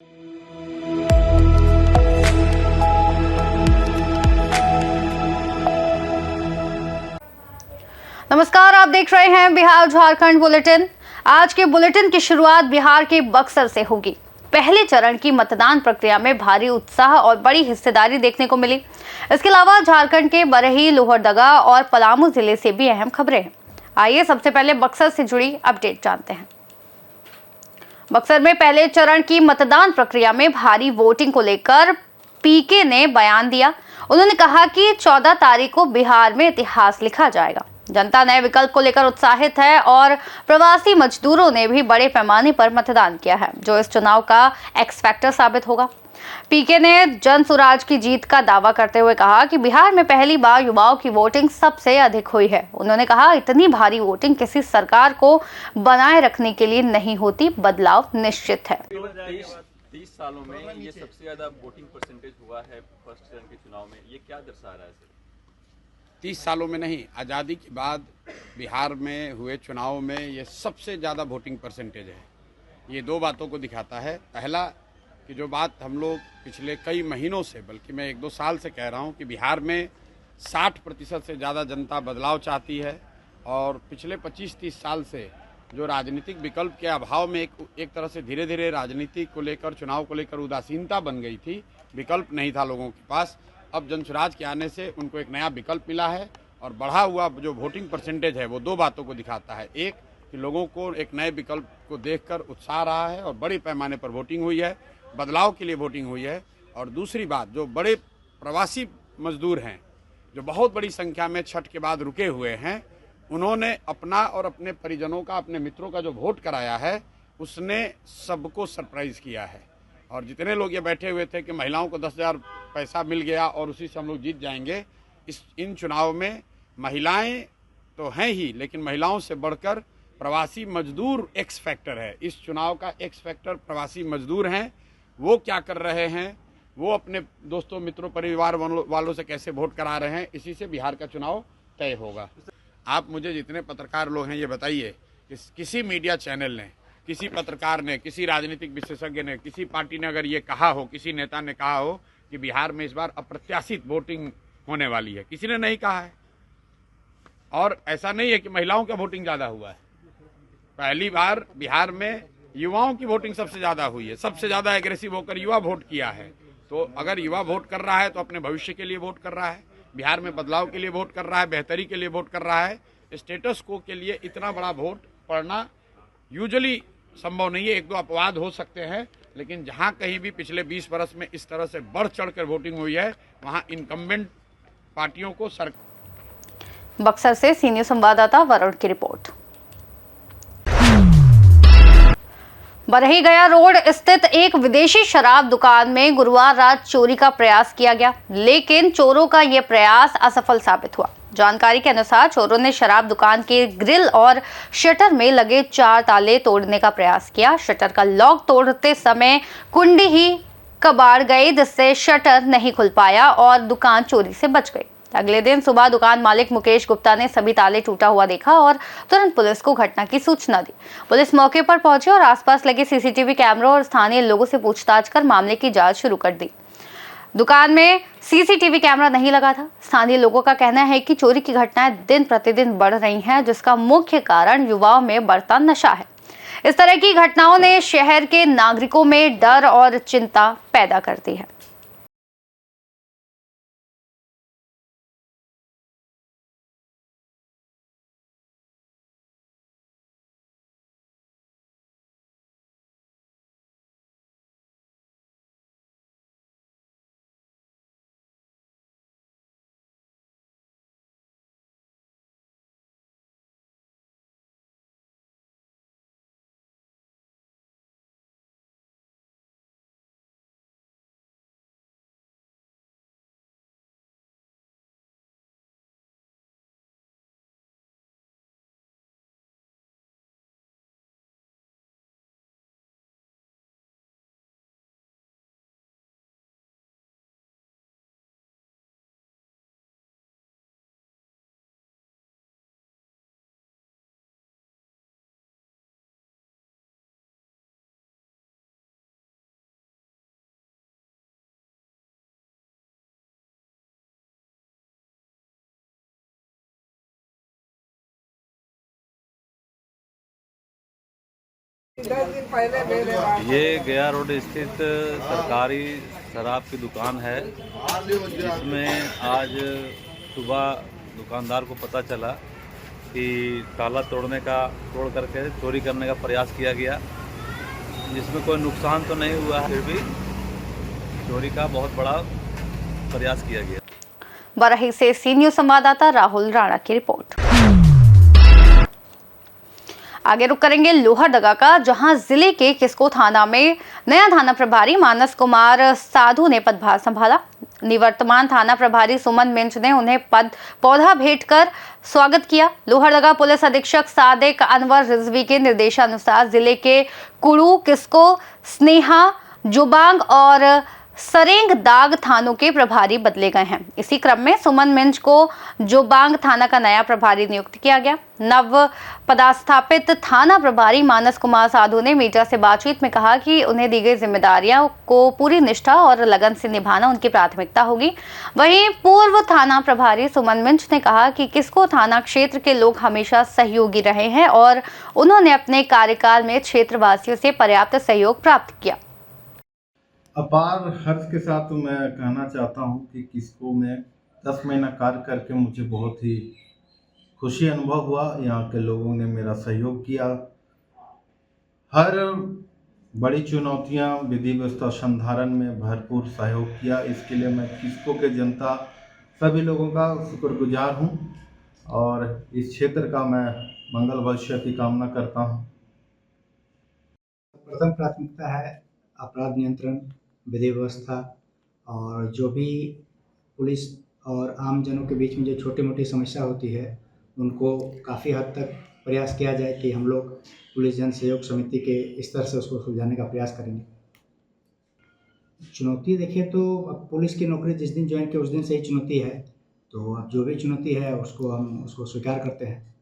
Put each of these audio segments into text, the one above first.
नमस्कार, आप देख रहे हैं बिहार झारखंड बुलेटिन। आज के बुलेटिन की शुरुआत बिहार के बक्सर से होगी। पहले चरण की मतदान प्रक्रिया में भारी उत्साह और बड़ी हिस्सेदारी देखने को मिली। इसके अलावा झारखंड के बरही, लोहरदगा और पलामू जिले से भी अहम खबरें हैं। आइए सबसे पहले बक्सर से जुड़ी अपडेट जानते हैं। बक्सर में पहले चरण की मतदान प्रक्रिया में भारी वोटिंग को लेकर पीके ने बयान दिया। उन्होंने कहा कि 14 तारीख को बिहार में इतिहास लिखा जाएगा। जनता नए विकल्प को लेकर उत्साहित है और प्रवासी मजदूरों ने भी बड़े पैमाने पर मतदान किया है, जो इस चुनाव का एक्स फैक्टर साबित होगा। पीके ने जन सुराज की जीत का दावा करते हुए कहा कि बिहार में पहली बार युवाओं की वोटिंग सबसे अधिक हुई है। उन्होंने कहा, इतनी भारी वोटिंग किसी सरकार को बनाए रखने के लिए नहीं होती, बदलाव निश्चित है। 30 सालों में ये सबसे ज्यादा वोटिंग परसेंटेज हुआ है फर्स्ट चरण के चुनाव में, ये क्या दर्शा रहा है सर? 30 सालों में नहीं, आज़ादी के बाद बिहार में हुए चुनाव में ये सबसे ज़्यादा वोटिंग परसेंटेज है। ये दो बातों को दिखाता है। पहला कि जो बात हम लोग पिछले कई महीनों से, बल्कि मैं 1-2 साल से कह रहा हूँ कि बिहार में 60% से ज़्यादा जनता बदलाव चाहती है और पिछले 25-30 साल से जो राजनीतिक विकल्प के अभाव में एक तरह से धीरे धीरे राजनीति को लेकर, चुनाव को लेकर उदासीनता बन गई थी, विकल्प नहीं था लोगों के पास। अब जनसुराज के आने से उनको एक नया विकल्प मिला है और बढ़ा हुआ जो वोटिंग परसेंटेज है वो दो बातों को दिखाता है। एक कि लोगों को एक नए विकल्प को देखकर उत्साह रहा है और बड़े पैमाने पर वोटिंग हुई है, बदलाव के लिए वोटिंग हुई है। और दूसरी बात, जो बड़े प्रवासी मजदूर हैं जो बहुत बड़ी संख्या में छठ के बाद रुके हुए हैं, उन्होंने अपना और अपने परिजनों का, अपने मित्रों का जो वोट कराया है उसने सबको सरप्राइज किया है। और जितने लोग ये बैठे हुए थे कि महिलाओं को 10,000 पैसा मिल गया और उसी से हम लोग जीत जाएंगे, इन चुनाव में महिलाएं तो हैं ही, लेकिन महिलाओं से बढ़कर प्रवासी मजदूर एक्स फैक्टर है। इस चुनाव का एक्स फैक्टर प्रवासी मजदूर हैं। वो क्या कर रहे हैं, वो अपने दोस्तों, मित्रों, परिवार वालों से कैसे वोट करा रहे हैं, इसी से बिहार का चुनाव तय होगा। आप मुझे जितने पत्रकार लोग हैं ये बताइए कि किसी मीडिया चैनल ने, किसी पत्रकार ने, किसी राजनीतिक विशेषज्ञ ने, किसी पार्टी ने अगर ये कहा हो, किसी नेता ने कहा हो कि बिहार में इस बार अप्रत्याशित वोटिंग होने वाली है? किसी ने नहीं कहा है। और ऐसा नहीं है कि महिलाओं का वोटिंग ज़्यादा हुआ है। पहली बार बिहार में युवाओं की वोटिंग सबसे ज़्यादा हुई है। सबसे ज़्यादा एग्रेसिव होकर युवा वोट किया है। तो अगर युवा वोट कर रहा है तो अपने भविष्य के लिए वोट कर रहा है, बिहार में बदलाव के लिए वोट कर रहा है, बेहतरी के लिए वोट कर रहा है। स्टेटस को के लिए इतना बड़ा वोट पड़ना यूजुअली संभव नहीं है। 1-2 अपवाद हो सकते हैं, लेकिन जहां कहीं भी पिछले 20 वर्ष में इस तरह से बढ़ चढ़कर वोटिंग हुई है, वहां इनकम्बेंट पार्टियों को बक्सर से सीनियर संवाददाता वरुण की रिपोर्ट। बरही गया रोड स्थित एक विदेशी शराब दुकान में गुरुवार रात चोरी का प्रयास किया गया, लेकिन चोरों का यह प्रयास असफल साबित हुआ। जानकारी के अनुसार चोरों ने शराब दुकान के ग्रिल और शटर में लगे 4 ताले तोड़ने का प्रयास किया। शटर का लॉक तोड़ते समय कुंडी ही कबाड़ गई, जिससे शटर नहीं खुल पाया और दुकान चोरी से बच गई। अगले दिन सुबह दुकान मालिक मुकेश गुप्ता ने सभी ताले टूटा हुआ देखा और तुरंत पुलिस को घटना की सूचना दी। पुलिस मौके पर पहुंची और आसपास लगे सीसीटीवी कैमरों और स्थानीय लोगों से पूछताछ कर मामले की जांच शुरू कर दी। दुकान में सीसीटीवी कैमरा नहीं लगा था। स्थानीय लोगों का कहना है कि चोरी की घटनाएं दिन प्रतिदिन बढ़ रही हैं, जिसका मुख्य कारण युवाओं में बढ़ता नशा है। इस तरह की घटनाओं ने शहर के नागरिकों में डर और चिंता पैदा कर दी है। ये गया रोड स्थित सरकारी शराब की दुकान है, जिसमें आज सुबह दुकानदार को पता चला कि ताला तोड़ करके चोरी करने का प्रयास किया गया, जिसमें कोई नुकसान तो नहीं हुआ है, फिर भी चोरी का बहुत बड़ा प्रयास किया गया। बरही से सी न्यूज संवाददाता राहुल राणा की रिपोर्ट। आगे रुक करेंगे लोहरदगा का, जहां जिले के किस्को थाना में नया थाना प्रभारी मानस कुमार साधु ने पदभार संभाला। निवर्तमान थाना प्रभारी सुमन मिंच ने उन्हें पौधा भेंट कर स्वागत किया। लोहरदगा पुलिस अधीक्षक सादिक अनवर रिजवी के निर्देशानुसार जिले के कुड़ू, किस्को, स्नेहा, जुबांग और सरेंग दाग थानों के प्रभारी बदले गए हैं। इसी क्रम में सुमन मिंज को जोबांग थाना का नया प्रभारी नियुक्त किया गया। नव पदस्थापित थाना प्रभारी मानस कुमार साधु ने मीडिया से बातचीत में कहा कि उन्हें दी गई जिम्मेदारियों को पूरी निष्ठा और लगन से निभाना उनकी प्राथमिकता होगी। वहीं पूर्व थाना प्रभारी सुमन मिंज ने कहा कि किस्को थाना क्षेत्र के लोग हमेशा सहयोगी रहे हैं और उन्होंने अपने कार्यकाल में क्षेत्रवासियों से पर्याप्त सहयोग प्राप्त किया। अपार हर्ष के साथ मैं कहना चाहता हूं कि किस्को में 10 महीना कार्य करके मुझे बहुत ही खुशी अनुभव हुआ। यहाँ के लोगों ने मेरा सहयोग किया। हर बड़ी चुनौतियां विधि व्यवस्था संधारण में भरपूर सहयोग किया। इसके लिए मैं किस्को के जनता सभी लोगों का शुक्रगुजार हूं और इस क्षेत्र का मैं मंगल भविष्य की कामना करता हूं। प्रथम प्राथमिकता है अपराध नियंत्रण, विधि व्यवस्था और जो भी पुलिस और आम जनों के बीच में जो छोटी मोटी समस्या होती है उनको काफ़ी हद तक प्रयास किया जाए कि हम लोग पुलिस जन सहयोग समिति के स्तर से उसको सुलझाने का प्रयास करेंगे। चुनौती देखिए तो अब पुलिस की नौकरी जिस दिन ज्वाइन की उस दिन से ही चुनौती है, तो अब जो भी चुनौती है हम उसको स्वीकार करते हैं।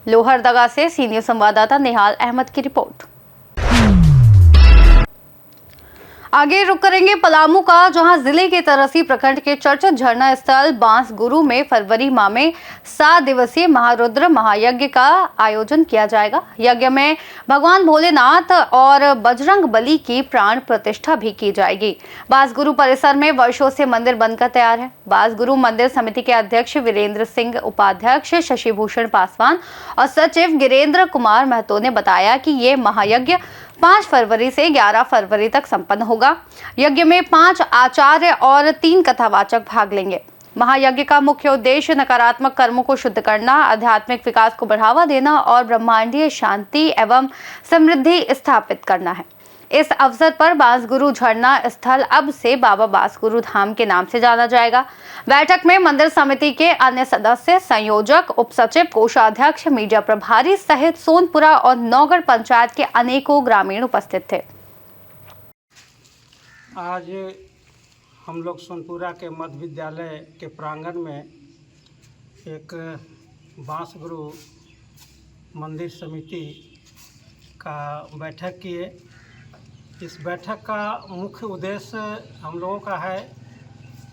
लोहरदगा से सीनियर संवाददाता निहाल अहमद की रिपोर्ट। आगे रुक करेंगे पलामू का, जहां जिले के तरसी प्रखंड के चर्चित झरना स्थल बांसगुरु में फरवरी माह में 7 दिवसीय महारुद्र महायज्ञ का आयोजन किया जाएगा। यज्ञ में भगवान भोलेनाथ और बजरंग बली की प्राण प्रतिष्ठा भी की जाएगी। बांसगुरु परिसर में वर्षों से मंदिर बनकर तैयार है। बांसगुरु मंदिर समिति के अध्यक्ष वीरेंद्र सिंह, उपाध्यक्ष शशिभूषण पासवान और सचिव गिरेंद्र कुमार महतो ने बताया कि ये महायज्ञ 5 फरवरी से 11 फरवरी तक संपन्न होगा। यज्ञ में 5 आचार्य और 3 कथावाचक भाग लेंगे। महायज्ञ का मुख्य उद्देश्य नकारात्मक कर्मों को शुद्ध करना, आध्यात्मिक विकास को बढ़ावा देना और ब्रह्मांडीय शांति एवं समृद्धि स्थापित करना है। इस अवसर पर बांसगुरु झरना स्थल अब से बाबा बांसगुरु धाम के नाम से जाना जाएगा। बैठक में मंदिर समिति के अन्य सदस्य, संयोजक, उप सचिव, कोषाध्यक्ष, मीडिया प्रभारी सहित सोनपुरा और नौगढ़ पंचायत के अनेकों ग्रामीण उपस्थित थे। आज हम लोग सोनपुरा के मध्य विद्यालय के प्रांगण में एक बांसगुरु मंदिर समिति का बैठक किए। इस बैठक का मुख्य उद्देश्य हम लोगों का है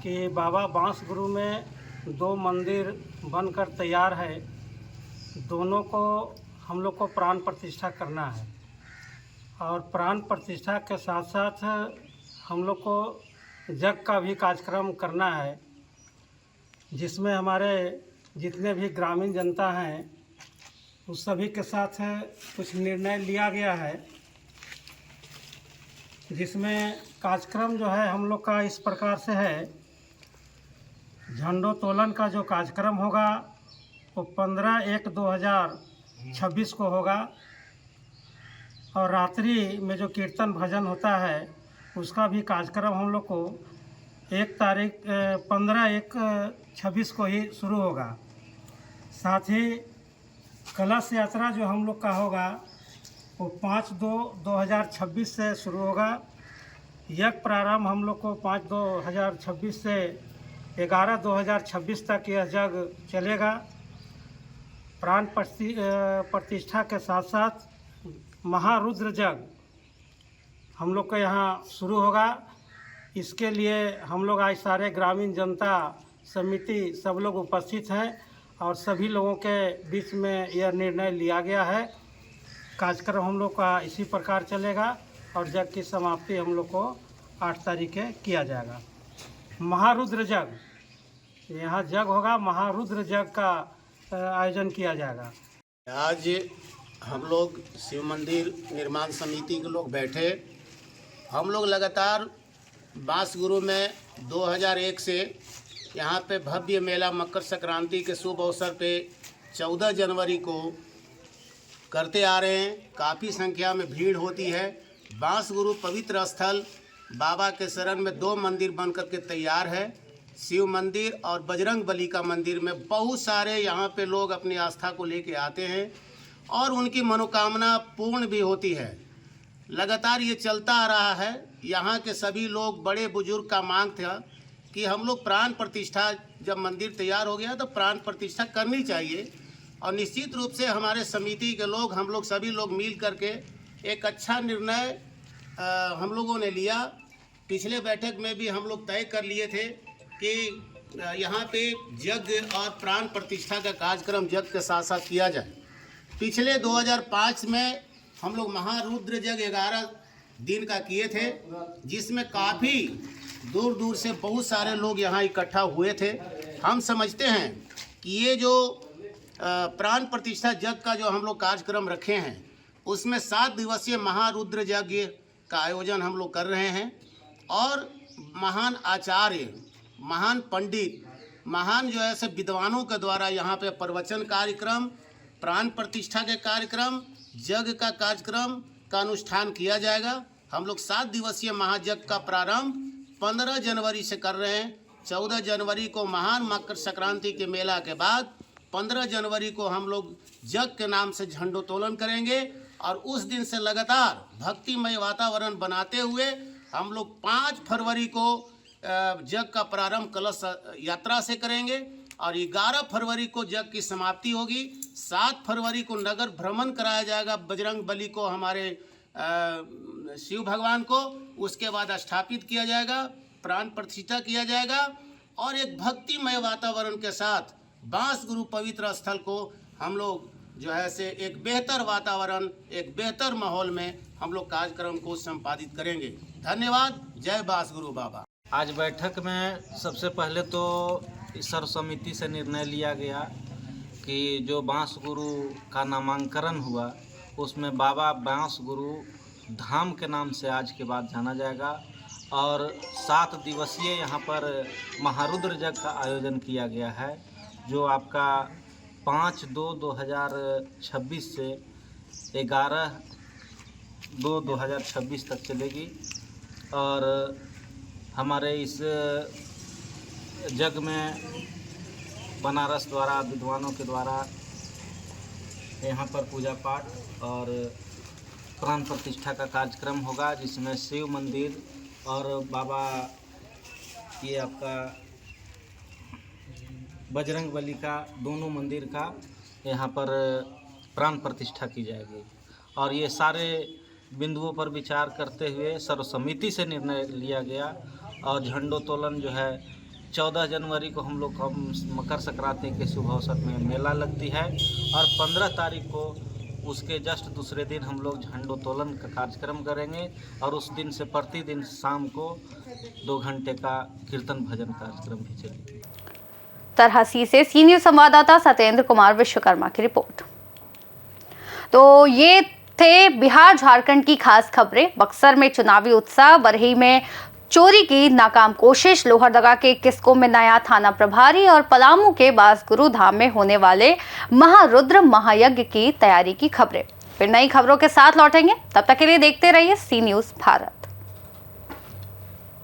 कि बाबा बांसगुरु में 2 मंदिर बनकर तैयार है, दोनों को हम लोग को प्राण प्रतिष्ठा करना है और प्राण प्रतिष्ठा के साथ साथ हम लोग को यज्ञ का भी कार्यक्रम करना है, जिसमें हमारे जितने भी ग्रामीण जनता हैं उस सभी के साथ कुछ निर्णय लिया गया है, जिसमें कार्यक्रम जो है हम लोग का इस प्रकार से है। झंडोत्तोलन का जो कार्यक्रम होगा वो 15/1/2026 को होगा और रात्रि में जो कीर्तन भजन होता है उसका भी कार्यक्रम हम लोग को 15/1/26 को ही शुरू होगा। साथ ही कलश यात्रा जो हम लोग का होगा वो 5/2/2026 से शुरू होगा। यज्ञ प्रारंभ हम लोग को 5/2/2026 से 11/2/2026 तक यह यज्ञ चलेगा। प्राण प्रतिष्ठा के साथ साथ महारुद्र यज्ञ हम लोग के यहाँ शुरू होगा। इसके लिए हम लोग आज सारे ग्रामीण जनता समिति सब लोग उपस्थित हैं और सभी लोगों के बीच में यह निर्णय लिया गया है कार्यक्रम हम लोग का इसी प्रकार चलेगा और जग की समाप्ति हम लोग को 8 तारीख के किया जाएगा। महारुद्र जग, यहाँ जग होगा, महारुद्र जग का आयोजन किया जाएगा। आज हम लोग शिव मंदिर निर्माण समिति के लोग बैठे, हम लोग लगातार बांसगुरु में 2001 से यहाँ पे भव्य मेला मकर संक्रांति के शुभ अवसर पे 14 जनवरी को करते आ रहे हैं। काफ़ी संख्या में भीड़ होती है। बांसगुरु पवित्र स्थल बाबा के शरण में 2 मंदिर बनकर के तैयार है, शिव मंदिर और बजरंग बली का मंदिर में बहुत सारे यहाँ पे लोग अपनी आस्था को लेके आते हैं और उनकी मनोकामना पूर्ण भी होती है। लगातार ये चलता आ रहा है। यहाँ के सभी लोग, बड़े बुजुर्ग का मांग था कि हम लोग प्राण प्रतिष्ठा, जब मंदिर तैयार हो गया तो प्राण प्रतिष्ठा करनी चाहिए और निश्चित रूप से हमारे समिति के लोग, हम लोग सभी लोग मिल करके एक अच्छा निर्णय हम लोगों ने लिया। पिछले बैठक में भी हम लोग तय कर लिए थे कि यहाँ पे यज्ञ और प्राण प्रतिष्ठा का कार्यक्रम यज्ञ के साथ साथ किया जाए। पिछले 2005 में हम लोग महारुद्र यज्ञ 11 दिन का किए थे, जिसमें काफ़ी दूर दूर से बहुत सारे लोग यहाँ इकट्ठा हुए थे। हम समझते हैं कि ये जो प्राण प्रतिष्ठा यज्ञ का जो हम लोग कार्यक्रम रखे हैं, उसमें 7 दिवसीय महारुद्र यज्ञ का आयोजन हम लोग कर रहे हैं और महान आचार्य, महान पंडित, महान जो है सब विद्वानों के द्वारा यहाँ पे प्रवचन कार्यक्रम, प्राण प्रतिष्ठा के कार्यक्रम, यज्ञ का कार्यक्रम का अनुष्ठान किया जाएगा। हम लोग 7 दिवसीय महायज्ञ का प्रारंभ 15 जनवरी से कर रहे हैं। 14 जनवरी को महान मकर संक्रांति के मेला के बाद 15 जनवरी को हम लोग यज्ञ के नाम से झंडोत्तोलन करेंगे और उस दिन से लगातार भक्तिमय वातावरण बनाते हुए हम लोग 5 फरवरी को यज्ञ का प्रारंभ कलश यात्रा से करेंगे और 11 फरवरी को यज्ञ की समाप्ति होगी। 7 फरवरी को नगर भ्रमण कराया जाएगा बजरंग बली को, हमारे शिव भगवान को। उसके बाद स्थापित किया जाएगा, प्राण प्रतिष्ठा किया जाएगा और एक भक्तिमय वातावरण के साथ बांसगुरु पवित्र स्थल को हम लोग जो है से एक बेहतर वातावरण, एक बेहतर माहौल में हम लोग कार्यक्रम को संपादित करेंगे। धन्यवाद। जय बांसगुरु बाबा। आज बैठक में सबसे पहले तो सर्व समिति से निर्णय लिया गया कि जो बांसगुरु का नामांकन हुआ उसमें बाबा बांसगुरु धाम के नाम से आज के बाद जाना जाएगा और 7 दिवसीय यहाँ पर महारुद्र यज्ञ का आयोजन किया गया है, जो आपका 5/2/2026 से 11/2/2026 तक चलेगी। और हमारे इस यज्ञ में बनारस द्वारा, विद्वानों के द्वारा यहाँ पर पूजा पाठ और प्राण प्रतिष्ठा का कार्यक्रम होगा, जिसमें शिव मंदिर और बाबा ये आपका बजरंग बली का दोनों मंदिर का यहाँ पर प्राण प्रतिष्ठा की जाएगी। और ये सारे बिंदुओं पर विचार करते हुए सर्वसमिति से निर्णय लिया गया और झंडोत्तोलन जो है 14 जनवरी को हम लोग का मकर संक्रांति के शुभ अवसर में मेला लगती है और 15 तारीख को उसके जस्ट दूसरे दिन हम लोग झंडोत्तोलन का कार्यक्रम करेंगे और उस दिन से प्रतिदिन शाम को 2 घंटे का कीर्तन भजन कार्यक्रम भी चलेगा। तरहसी से सीनियर संवाददाता सत्येंद्र कुमार विश्वकर्मा की रिपोर्ट। तो ये थे बिहार झारखंड की खास खबरें। बक्सर में चुनावी उत्साह, बरही में चोरी की नाकाम कोशिश, लोहरदगा के किस्को में नया थाना प्रभारी और पलामू के बांसगुरु धाम में होने वाले महारुद्र महायज्ञ की तैयारी की खबरें। फिर नई खबरों के साथ लौटेंगे, तब तक के लिए देखते रहिए सी न्यूज़ भारत।